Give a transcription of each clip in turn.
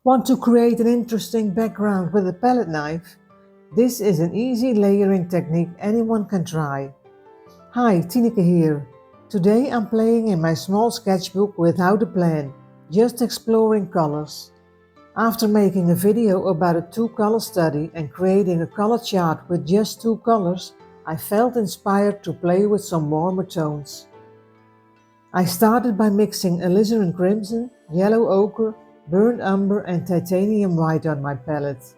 Want to create an interesting background with a palette knife? This is an easy layering technique anyone can try. Hi, Tineke here. Today I'm playing in my small sketchbook without a plan, just exploring colors. After making a video about a two-color study and creating a color chart with just two colors, I felt inspired to play with some warmer tones. I started by mixing Alizarin Crimson, yellow ochre, burnt umber and titanium white on my palette.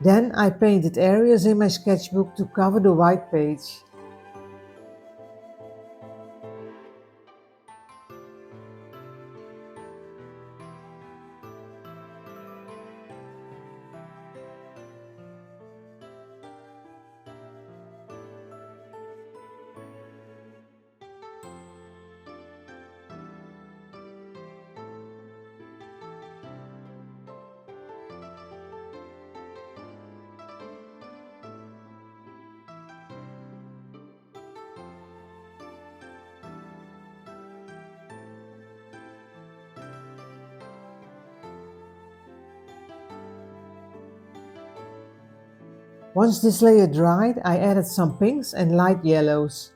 Then I painted areas in my sketchbook to cover the white page. Once this layer dried, I added some pinks and light yellows.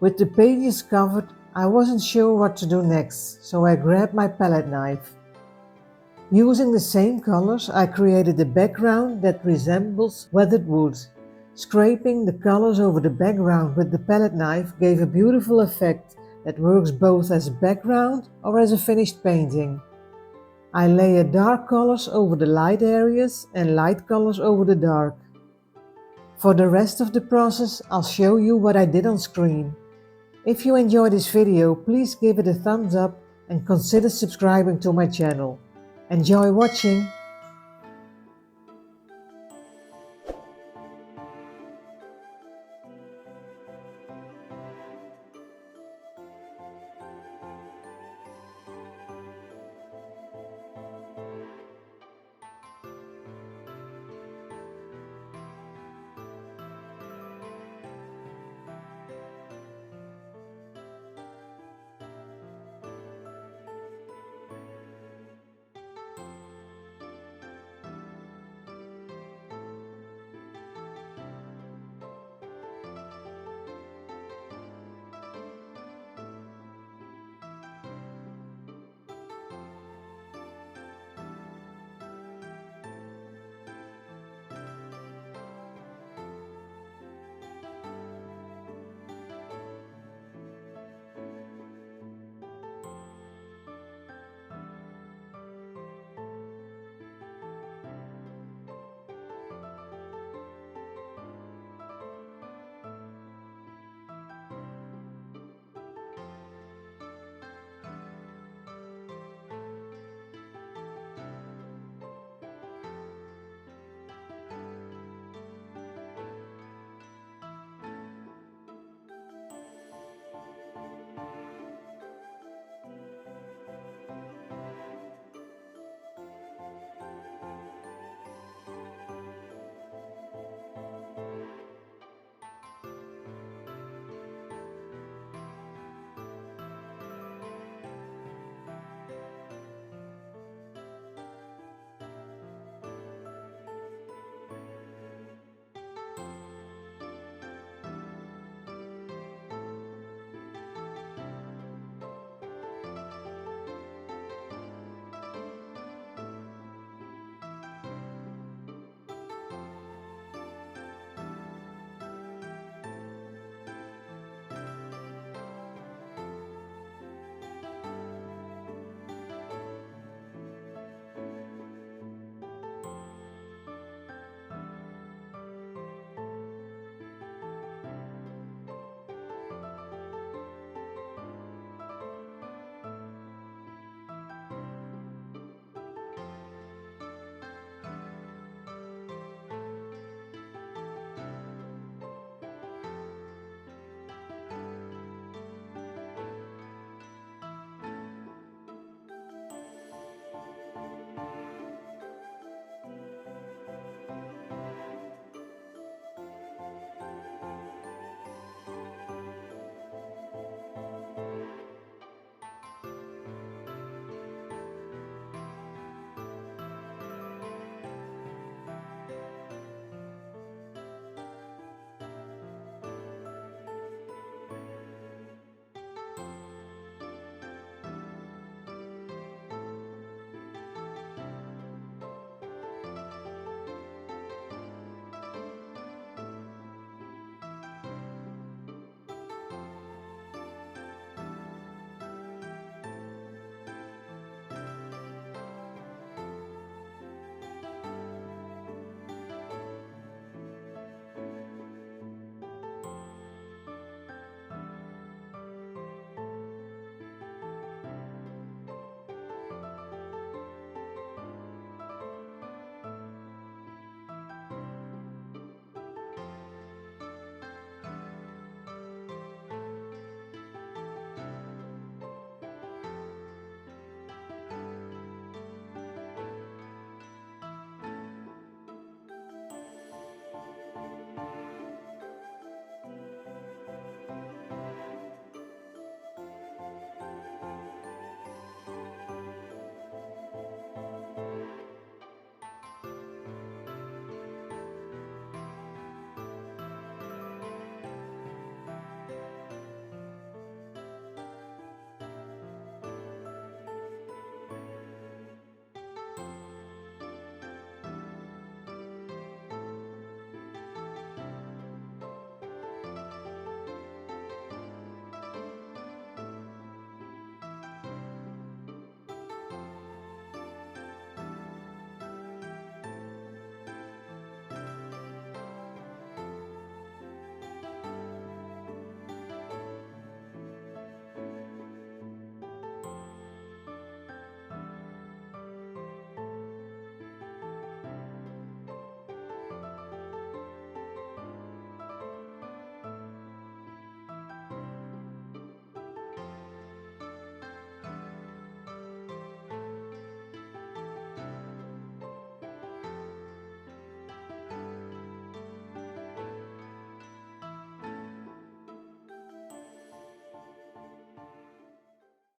With the pages covered, I wasn't sure what to do next, so I grabbed my palette knife. Using the same colors, I created a background that resembles weathered wood. Scraping the colors over the background with the palette knife gave a beautiful effect that works both as a background or as a finished painting. I layered dark colors over the light areas and light colors over the dark. For the rest of the process, I'll show you what I did on screen. If you enjoyed this video, please give it a thumbs up and consider subscribing to my channel. Enjoy watching!